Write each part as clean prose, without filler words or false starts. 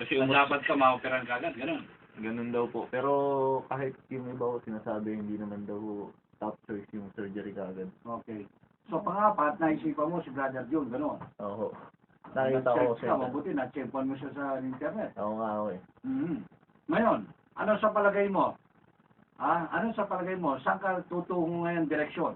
Kasi dapat ka ma-operan kagad, gano'n. ganun daw po. Pero kahit yung iba ko sinasabi, hindi naman daw top choice yung surgery kagad. Okay. So, pangapat, naisipan mo si Brother John, gano'n. Oo. Nakita ko Nag-check ka, siya. mabuti, na-checkan mo siya sa internet. Ako nga ako eh. Ngayon, ano sa palagay mo? Ano sa palagay mo? Saan ka tutungo ngayon direksyon?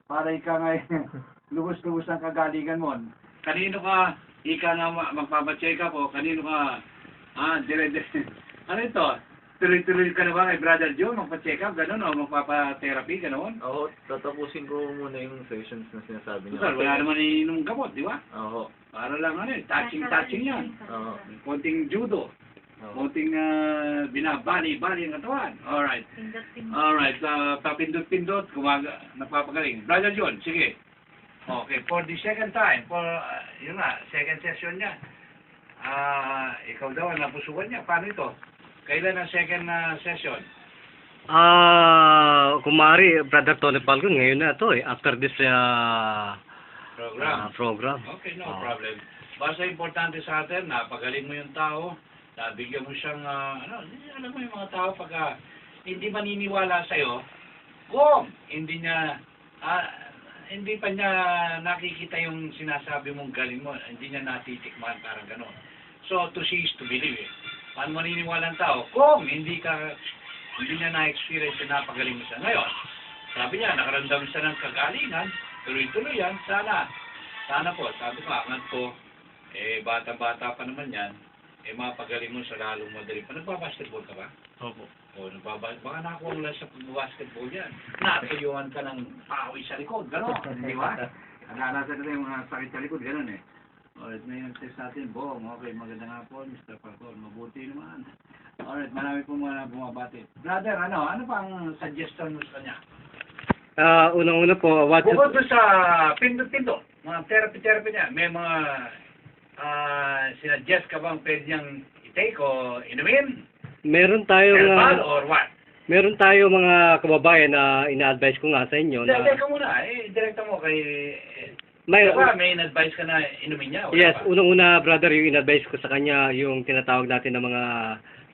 Para ika ngayon, lubos-lubos ang kagalingan mo. Kanino ka, ika nga magpapacheck up o kanino ka, dire-dire. Ano ito? Tuloy-tuloy ka na ba kay Brother John? Magpa-check up, gano'n o magpapa-therapy, gano'n? Oo, tatapusin ko muna yung sessions na sinasabi niya. Total, wala naman iniinom gamot, di ba? Oo. Para lang touching yan. Oo. Konting judo. Oo. Konting binabali-bali ang katawan. Alright. Pindot-pindot. Alright, papindot-pindot, napapagaling. Brother John, sige. Okay, for the second time, yun nga, second session niya. Ikaw daw ang napusuan niya. Paano ito? Kailan ang second session? Kumari, Brother Tony Falcon, ngayon na to after this Program. program. Okay, no problem. Basta importante sa atin, napagaling mo yung tao, nabigyan mo siyang, alam mo yung mga tao pagka hindi maniniwala sa'yo, kung hindi pa niya nakikita yung sinasabi mong galing mo, hindi niya natitikman, parang gano'n. So, to see is to believe eh. Paano maniniwala ang tao? Kung hindi niya na-experience yung napagaling mo siya. Ngayon, sabi niya, nakaramdam siya ng kagalingan, tuloy-tuloy yan, sana po, sabi ko, angat ko, bata-bata pa naman yan, mapagaling mo sa lalong madali pa. Nagbabasketball ka ba? Opo. Baka nakuha mo lang sa basketball yan. Natuyuan ka ng pawis sa likod, gano'n, di ba? Nalalasan natin yung mga sakit sa likod, gano'n eh. Alright, may nag-test natin, Bong, okay, maganda nga po, Mr. Falcon, mabuti naman. Alright, marami po mga bumabati. Brother, ano pang suggestion mo sa kanya? Unang-una po, Bukod doon sa pindot-pindot, mga therapy niya, may mga sinuggest ka bang pwede niyang i-take o inumin? meron tayong Herbal or what? meron tayo mga kababayan na ina-advise ko nga sa inyo na Teka muna, direkta mo kay... may in-advise ka na inumin niya? yes, unang-una brother, yung in-advise ko sa kanya yung tinatawag natin na mga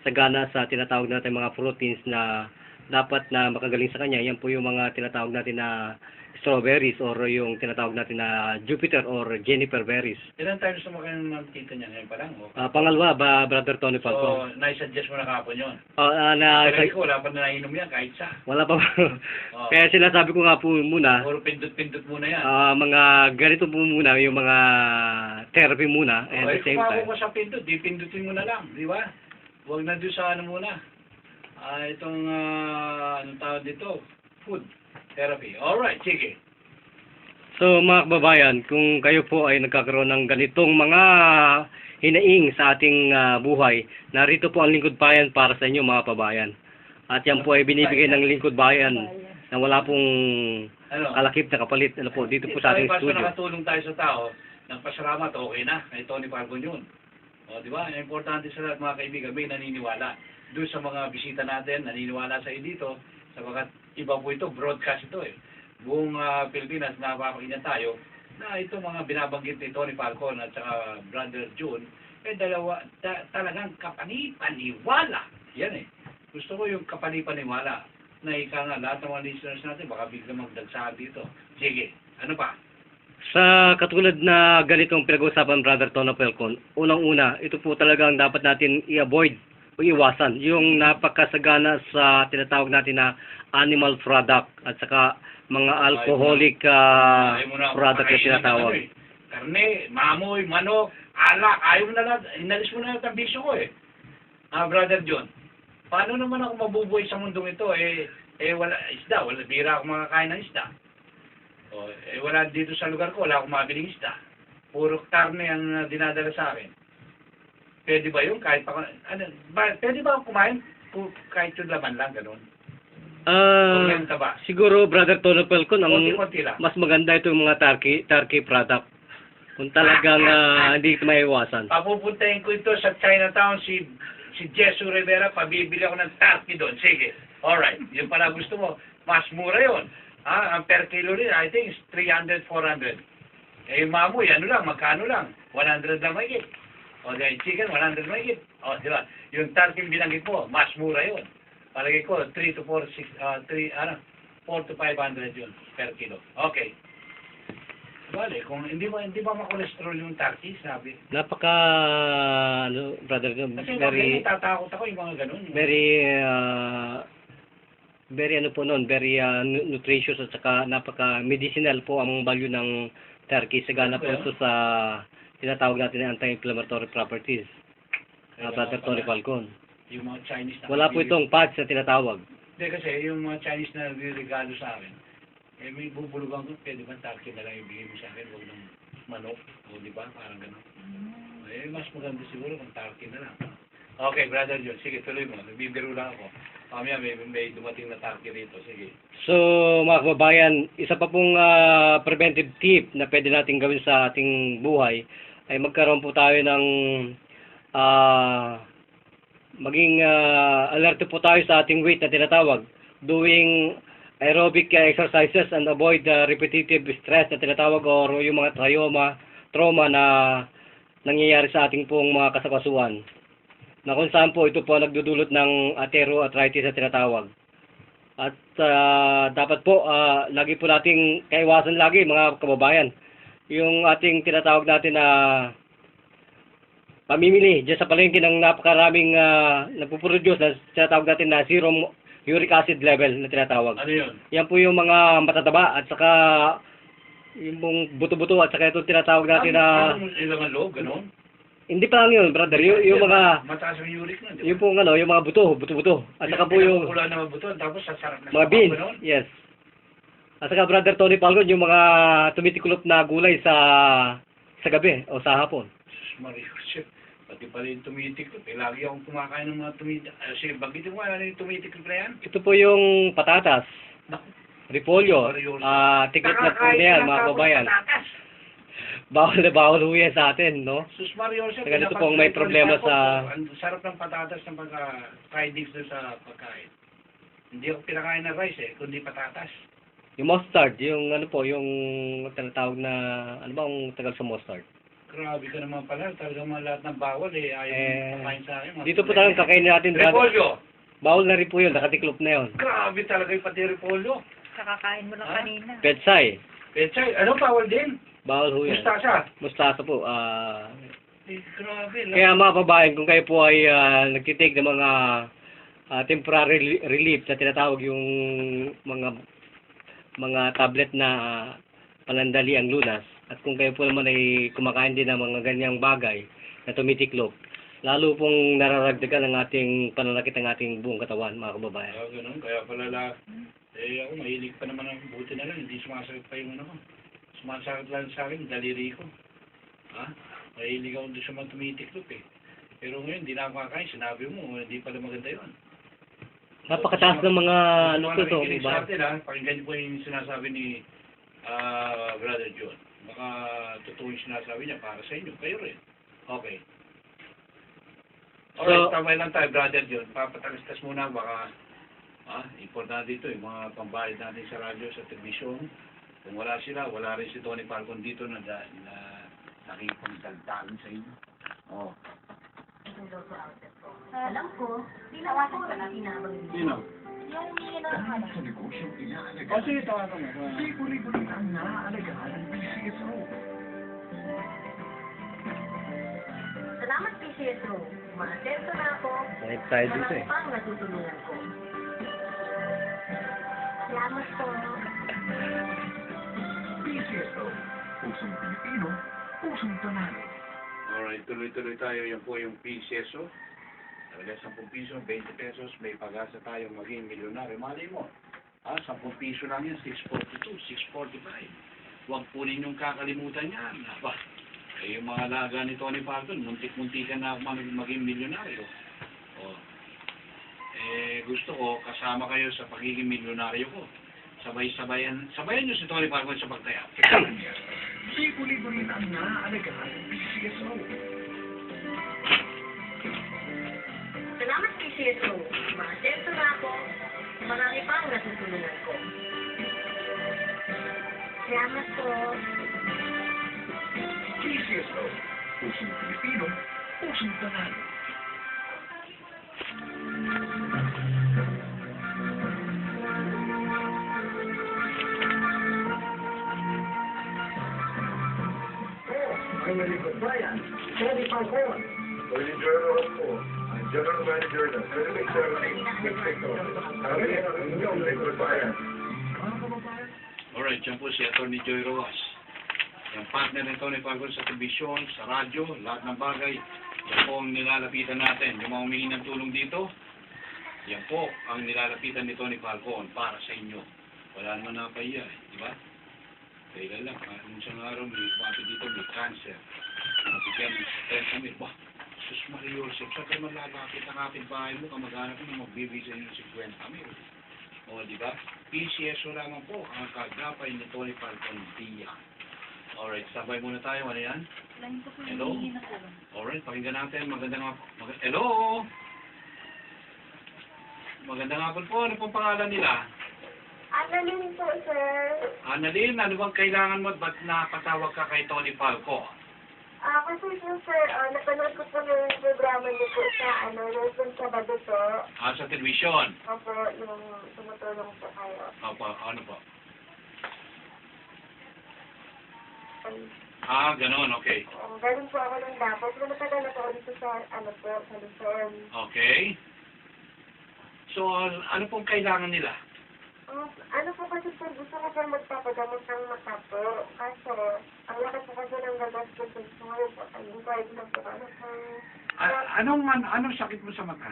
sagana sa tinatawag natin mga proteins na dapat na makagaling sa kanya. Yan po yung mga tinatawag natin na strawberries or yung tinatawag natin na Jupiter or Jennifer berries. Ilan tayo gusto mo kayo ng tita niya ngayon pa lang? Pangalawa, Brother Tony So, Falcon. na-suggest mo na kahapon yun. Pero ko, wala pa na nainom yan kahit sa. wala pa. Kaya sinasabi ko nga po muna, Puro pindot-pindot muna yan. mga ganito po muna, yung mga therapy muna, and at the same Kung time. ko sa pindot, di pindutin mo na lang, di ba? Huwag na doon sa ano muna. Itong, anong tawag dito? Food therapy. Alright, sige. So mga kababayan, kung kayo po ay nagkakaroon ng ganitong mga hinaing sa ating buhay, narito po ang Lingkod Bayan para sa inyo mga kababayan. At yan po ay binibigay ng Lingkod Bayan na wala pong kalakip na kapalit. Ano po, dito po sa ating Basta studio. nakatulong tayo sa tao, nagpasalamat, okay na. Kay Tony Falcon yun. O, di ba? Importante sa lahat mga kaibigan, may naniniwala. Doon sa mga bisita natin, naniniwala sa iyo dito, sabagat iba po ito, broadcast ito eh. Buong Pilipinas, napapakinggan tayo na ito mga binabanggit ni Tony Falcon at saka Brother June, talagang kapanipaniwala. Yan eh. Gusto ko yung kapanipaniwala na ika nga lahat ng mga listeners natin, baka bigla magdagsahan dito. Sige, ano pa? Sa katulad na ganitong pinag-uusapan, Brother Tony Falcon, unang-una, ito po talagang dapat natin i-avoid o iwasan yung napakasagana sa tinatawag natin na animal product at saka mga alcoholic product na tinatawag. Karne, mamoy, manok, alak, ayaw na lang, inalis mo na ang bisyo ko eh. Brother John, paano naman ako mabubuhay sa mundong ito wala isda, bira ako makakain ng isda. Wala dito sa lugar ko, wala akong mabiling isda. Puro karne ang dinadala sa akin. Pwede ba yun? Kahit pa, pwede ba akong kumain? Kahit yung laman lang, gano'n. Siguro, Brother Tony Falcon, ang Konti-konti lang. mas maganda ito yung mga turkey product. Kung talagang hindi ito maiwasan. Papupuntahin ko ito sa Chinatown, si Jesu Rivera, pabibili ako ng turkey doon. Sige. Alright. Yung pala gusto mo. Mas mura yun. Ang per kilo rin, I think, is 300, 400. Mamoy, ano lang, magkano lang? 100 lang mahigit. O, di ba, yung chicken, 100 mahigit. O, di ba? Yung turkey binanggit mo, mas mura yun. Palagay ko, 4 to 500 yun per kilo. Okay. Bale, kung hindi ba ma-cholesterol yung turkey, sabi. Napaka, ano, brother, Kasi very, tatakot ako yung mga ganun. very ano po noon, very nutritious at saka napaka medicinal po ang value ng turkey. Sagana po ito sa tinatawag natin na anti-inflammatory properties. Brother Tony Falcon. Yung mga Chinese na... Wala po itong fats na tinatawag. Hindi kasi yung mga Chinese na regalo sa akin, eh may bubulugan ko, pwede ba turkey na lang ibigay mo sa akin, huwag ng manok, o di ba? Parang gano'n. Eh, mas maganda siguro kung turkey na lang. Okay, Brother John, sige, tuloy mo. Nagbibiro lang ako. Mamaya may dumating na turkey rito, sige. So, mga kababayan, isa pa pong preventive tip na pwede natin gawin sa ating buhay ay magkaroon po tayo ng maging alert po tayo sa ating weight na tinatawag. Doing aerobic exercises and avoid repetitive stress na tinatawag or yung mga trauma na nangyayari sa ating pong mga kasakasuan. Na kung saan po ito po nagdudulot ng atherosclerosis na tinatawag. At dapat po lagi po nating kaiwasan lagi mga kababayan yung ating tinatawag natin na pamimili diyan sa palengke ng napakaraming nagpo-produce na tinatawag natin na zero uric acid level na tinatawag. Ano yun? Yan po yung mga matataba at saka yung buto-buto at saka ito tinatawag natin na ilang loob, gano'n? hindi pa lang yun, brother. Yung mga mataas yung uric nun, di ba? yung pong yung mga buto-buto. At saka po yung Pula na buto, tapos sasarap na mga beans. Yes. At saka brother Tony Falcon, yung mga tumitikulop na gulay sa gabi o sa hapon. Mario, shit. Pati pala yung tumitiklop. Eh, lagi akong kumakain ng mga tumitiklop. Sige, bagitin mo, ano yung tumitiklop na yan? Ito po yung patatas, Naku, repolyo, tikit na po na yan, mga kababayan. Bawal na bawal ho yan sa atin, no? Sus Mario, shit. Kaya ito pong may problema sa... Ang sarap ng patatas ng pagka-fried eggs doon sa pagkain. Hindi ako pinakain ng rice kundi patatas. Yung mustard, yung ano po, yung tinatawag na... Ano ba ang tagal sa mustard? Grabe ka naman pala. Talagang mga lahat ng bawal ayaw pakain sa akin. Dito po talagang kakainin natin. Repolyo! Bawal na rin po yun, nakatiklop na yun. Grabe talaga yung pati repolyo. Kakakain mo lang kanina. Petsay, Pechay, ano bawal din? bawal ho yan. Mustasa. Mustasa po. Eh, grabe. Kaya mga kababayan, kung kayo po ay nagtitake ng mga temporary relief na tinatawag yung mga tablet na panandali ang lunas, at kung kayo po naman ay kumakain din ng mga ganyang bagay na tumitiklop, lalo pong nararagdagan ang ating pananakit ng ating buong katawan, mga kababayan. Ganun, kaya pala ako mahilig pa naman ang buti na lang, hindi sumasakit pa yung ano ko. Sumasakit lang sa akin, daliri ko. Ha? Mahilig ako doon sa mga tumitiklop Pero ngayon, hindi na ako kakain, sinabi mo, hindi pala maganda yun. Napakataas ng mga ano po ito, Nakikinig diba? sa atin pakinggan niyo po yung sinasabi ni Brother John. Baka totoo yung sinasabi niya para sa inyo, kayo rin. Okay. Alright, tama lang tayo, Brother John. Papatagastas muna, baka importante dito, yung mga pambayad natin sa radyo, sa telebisyon. Kung wala sila, wala rin si Tony Falcon dito na nakikipagdagdagan sa inyo. Oh. Alam ko, tinawasan ka na tinawag niyo. Sino? Yan, hindi na akala. Sige, tawagan mo. Libo-libo ang naaalagaan ng PCSO. Salamat, PCSO. Maasenso na ako. Kahit tayo dito Marami pang natutulungan ko. Salamat po. PCSO. Pusong Pilipino, pusong panalo. Alright, tuloy-tuloy tayo. Yan po yung PCSO. Talaga 10 piso, 20 pesos, may pag-asa tayo maging milyonaryo. Malay mo, 10 piso lang yan, 642, 645. Huwag po ninyong kakalimutan yan. Yung mga laga ni Tony Falcon, muntik-muntikan na maging milyonaryo. Gusto ko, kasama kayo sa pagiging milyonaryo ko. Sabayan nyo si Tony Falcon sa pagtaya. Libo-libo rin ang naaalagaan ng PCSO. Salamat, PCSO. Maasenso na ako. Marami pang natutulungan ko. Salamat po. PCSO. Pusong Pilipino, pusong panalo. Ang nalipot bayan, Tony Falcon. Pwede Journal po. Ang General Manager ng Philippine Service Inspector. Kami ang inyong lipot bayan. Mga kababayan, Alright, yan po si Atty. Joy Rojas. Yung partner ni Tony Falcon sa telebisyon, sa radyo, lahat ng bagay. Yan po ang nilalapitan natin. Yung mga humingi ng tulong dito, yan po ang nilalapitan ni Tony Falcon para sa inyo. Wala naman napahiya, di ba? Kaya lang, nung isang araw, may papi dito, may cancer. Nabigyan ng 30,000. Bah, sus Maria Joseph, saan ka malalapit ang kapitbahay mo, kamag-anak mo, magbibigay ng 50,000. O, di ba? PCSO lamang po ang kagapay ni Tony Falcon Dia. Alright, sabay muna tayo. Ano yan? Hello? Alright, pakinggan natin. Hello? Magandang hapon po. Ano pong pangalan nila? Annalyn po, sir. Annalyn, ano bang kailangan mo at ba't napatawag ka kay Tony Falco? Kasi po, sir, napanood ko po yung programa niyo po sa, yung Sabado po. Sa television? Opo, yung tumutulong po kayo. Opo, ano po? Um, Ganon, okay. Galing po ako ng dapat. Pero matagal na po ako dito sa, sa Luzon. Okay. So, ano pong kailangan nila? Po kasi, sir, gusto ko po magpapagamot ng mata po. Kasi, ang laki po kasi ng gagas ko sa school. Inquired na po Anong sakit mo sa mata?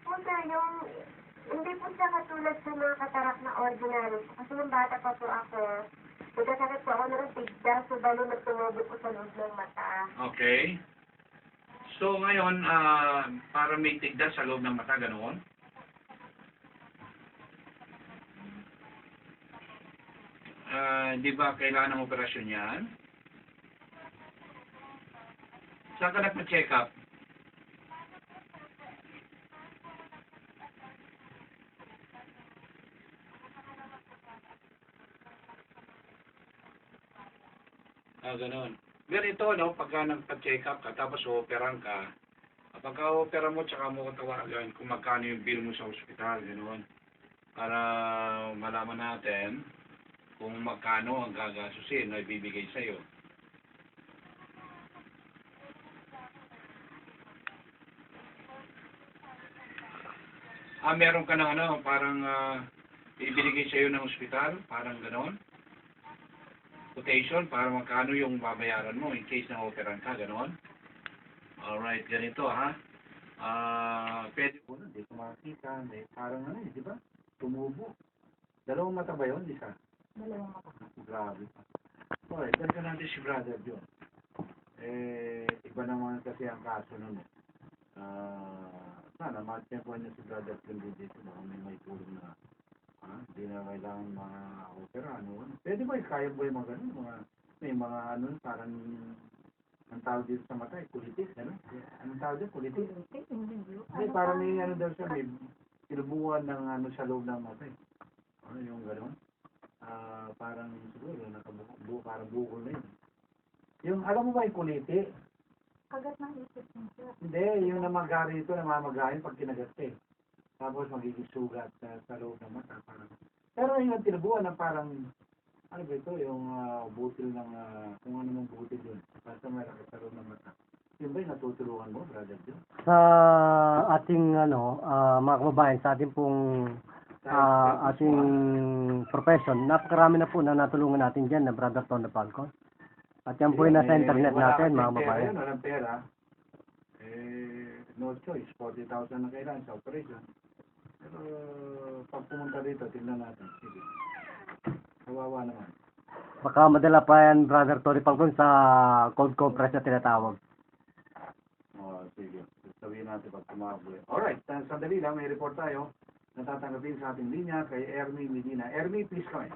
Po, sir, hindi po siya katulad sa mga katarak na ordinary. Kasi nung bata pa po ako, nagkasakit po ako ng tigda, so balo nagtumubo po sa loob ng mata. Okay. So, ngayon, para may tigda sa loob ng mata, ganoon? Di ba kailangan ng operasyon yan? Saan ka nagpa-check up? Ganon. Ganito, no? Pagka nagpa-check up ka, tapos operan ka, pagka opera mo, tsaka mo katawagan kung magkano yung bill mo sa ospital, ganoon. Para malaman natin kung magkano ang gagasusin na ibibigay sa'yo. Meron ka ng parang ibibigay sa'yo ng ospital, parang gano'n? Quotation, para magkano yung babayaran mo in case na operan ka, gano'n? Alright, ganito ha. Pwede po na, di ko makakita, parang di ba? Tumubo. Dalawang mata ba yun, isa? Dalawang mata. Grabe. Okay, ganito natin si Brother John. Iba naman kasi ang kaso nun. Sana, matiyempuan niya si Brother John dito. May tulong na, hindi na kailangan mga opera, Pwede ba, kaya ba yung mga ganun? May mga parang, ang tawag dito sa mata, kulitis, Anong tawag dito, kulitis? Hindi, parang may daw siya, may sinubukan ng sa loob ng mata, yung gano'n. Parang siguro nakabuo, parang bukol na yun. Yung alam mo ba yung kuliti? Kagat ng isip niyo, sir. Hindi, yung namagari ito, namamagahin pag kinagat ka. Tapos magiging sugat sa loob ng mata. Parang. Pero yung tinubuan na parang, ano ba ito, yung butil ng, kung ano mong butil yun. Basta may rakit sa loob ng mata. Yun ba yung natutulungan mo, Brother Joe? Sa ating mga kababayan, sa ating pong ating profession, napakarami na po na natulungan natin dyan na Brother Tony Falcon. At yan po yung nasa internet natin, mga kababayan. Walang pera, no choice, 40,000 na kailangan sa operation. Pero pag pumunta dito, tingnan natin. Sige. Kawawa naman. Baka madala pa yan, Brother Tony Falcon, sa cold compress na tinatawag. Sige. Sabihin natin pag tumawag. Alright, sandali lang, may report tayo. Natatanggapin sa ating linya kay Ermi Medina. Ermi, please come in.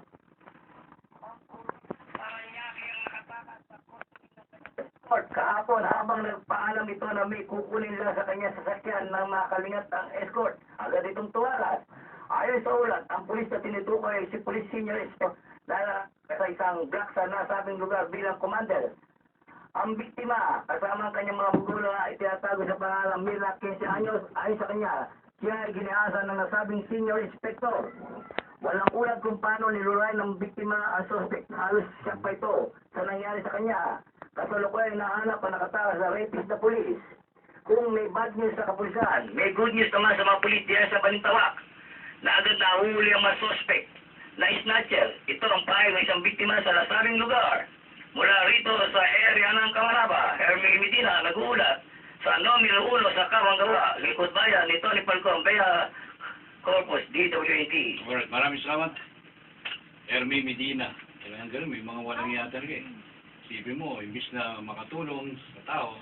Kahapon, habang nagpaalam ito na may kukunin nila sa kanya sasakyan ng mga kalingat ng escort, agad itong tuwalas. Ayon sa ulat, ang pulis na tinutukoy ay si Police Senior Escort na sa isang block sa nasabing lugar bilang commander. Ang biktima, kasama ang kanyang mga magulang ay itinatago sa pangalang Mira 15 anyos. Ayon sa kanya, siya ay giniasa ng nasabing senior inspector. Walang ulat kung paano niluray ng biktima ang suspect. Halos siya pa ito sa nangyari sa kanya. Kasalukuyan nahanap ang nakatakas sa rapist na pulis. Kung may bad news sa kapulisan, may good news naman sa mga pulis diyan sa Balintawak na agad nahuli ang mga suspect na snatcher. Ito ang pahay ng isang biktima sa nasabing lugar. Mula rito sa area ng Camaraba, Hermie Medina nag-uulat sa numero 1 sa Kawangawa, Likod Bayan ni Tony Falcon, Bea Corpus, DWAT. Alright, maraming salamat. Hermie Medina. Kailangan ganun, may mga walang iya talaga eh. Isipin mo, imbis na makatulong sa tao,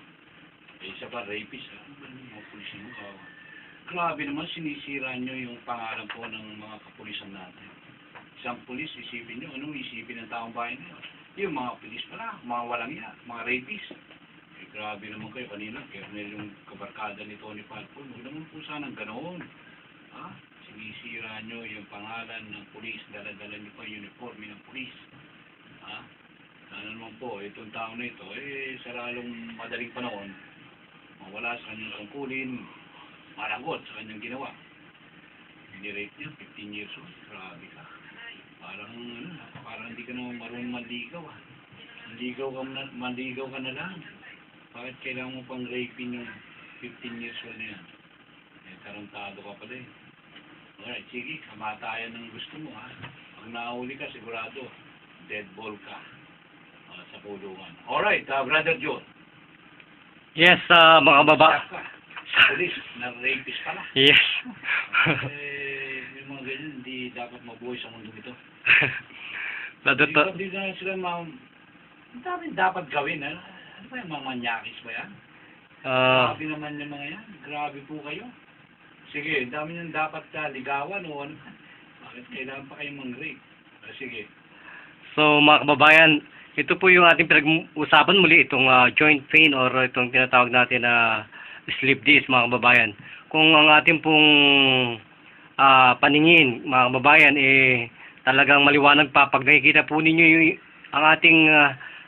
eh, isa pa rapist. Mga pulis mo, kawawa. Grabe naman, sinisira nyo yung pangalan po ng mga kapulisan natin. Isang pulis, isipin nyo, anong isipin ng taong bayan nyo? Yung mga pulis pala, mga walang iya, mga rapist. Eh, grabe naman kayo kanina, kernel yung kabarkada ni Tony Falcon. Huwag naman po sanang ganoon. Ha? Sinisira nyo yung pangalan ng pulis, dala-dala nyo pa yung uniforme ng pulis. Ha? Ano naman po, itong tao na ito, eh, sa lalong madaling panahon, mawala sa kanyang tungkulin, maragot sa kanyang ginawa. Dinirate niya, 15 years old, grabe ka. Parang hindi ka naman marunong manligaw, ah. Manligaw ka na lang. Bakit kailangan mo pang rapin yung 15 years old na yan? Eh, tarantado ka pala eh. Alright, sige, kamatayan ng gusto mo, ha. Pag nahuli ka, sigurado, dead ball ka sa pulungan. Alright, Brother John. Yes, mga baba. Ka. Pulis, na-rapist pala. Yes. Yung mga ganyan, hindi dapat mabuhay sa mundo ito. Brother to. Hindi na sila ang dami dapat gawin, ha? Ano ba yung mga manyakis ba yan? Grabe naman yung mga yan. Grabe po kayo. Sige, dami nyo dapat ligawan o ano. Bakit kailangan pa kayong mang-rape? Sige. So mga kababayan, ito po yung ating pinag-usapan muli, itong joint pain or itong tinatawag natin na sleep disc, mga kababayan. Kung ang ating pong paningin, mga kababayan, eh talagang maliwanag pa. Pag nakikita po ninyo ang ating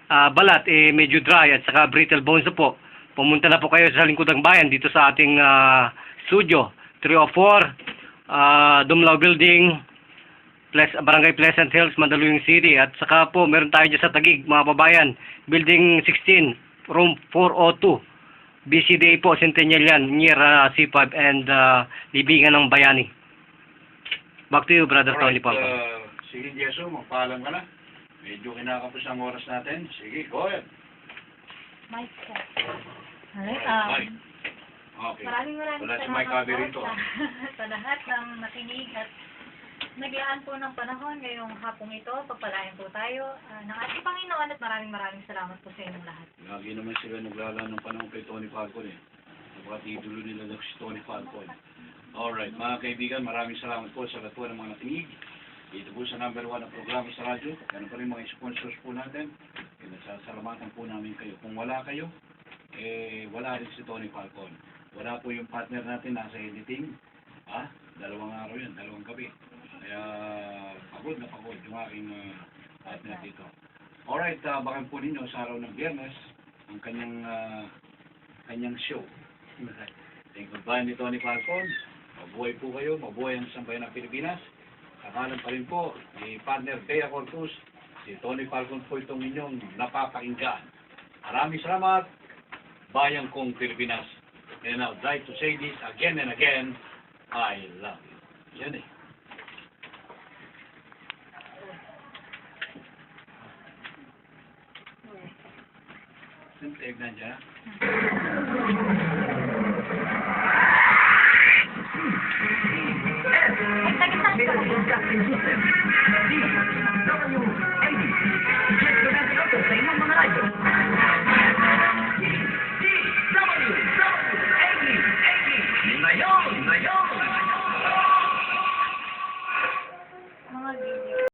balat, eh medyo dry at saka brittle bones na po. Pumunta na po kayo sa lingkod ng bayan dito sa ating studio, 304, Dumlao Building, Barangay Pleasant Hills, Mandaluyong City. At saka po, meron tayo dyan sa Taguig, mga kababayan, Building 16, Room 402. BCDA po, Centennial yan, near C5 and Libingan ng Bayani. Back to you, Brother Tony Pampa. Sige, Jeso, magpaalam ka na. Medyo kinakapos ang oras natin. Sige, go ahead. Mike po. Alright, Mike. Okay. maraming Wala si salamat Mike Cabe po rito. sa lahat ng nakinig at naglaan po ng panahon ngayong hapong ito. Pagpalain po tayo ng ating Panginoon at maraming salamat po sa inyong lahat. Lagi naman sila naglala ng panahon kay Tony Falcon eh. Napaka-titulo nila si Tony Falcon. Alright, mga kaibigan, maraming salamat po sa lahat ng mga nakinig. Dito po sa number 1 na programa sa radyo. Ganun pa rin mga sponsors po natin. Nasasalamatan po namin kayo. Kung wala kayo, eh wala rin si Tony Falcon. Wala po yung partner natin nasa editing. Dalawang araw yan, dalawang gabi. Kaya pagod na pagod yung aking partner dito. Alright, baka po ninyo sa araw ng Biyernes ang kanyang show. Thank you ba ni Tony Falcon? Mabuhay po kayo, mabuhay ang isang bayan ng Pilipinas. Kakalan pa rin po ni partner Bea Corpus, si Tony Falcon po itong inyong napapakinggan. Maraming salamat, bayang kong Pilipinas. And I'd like to say this again and again, I love you. Yan eh. Siyempre, nandiyan.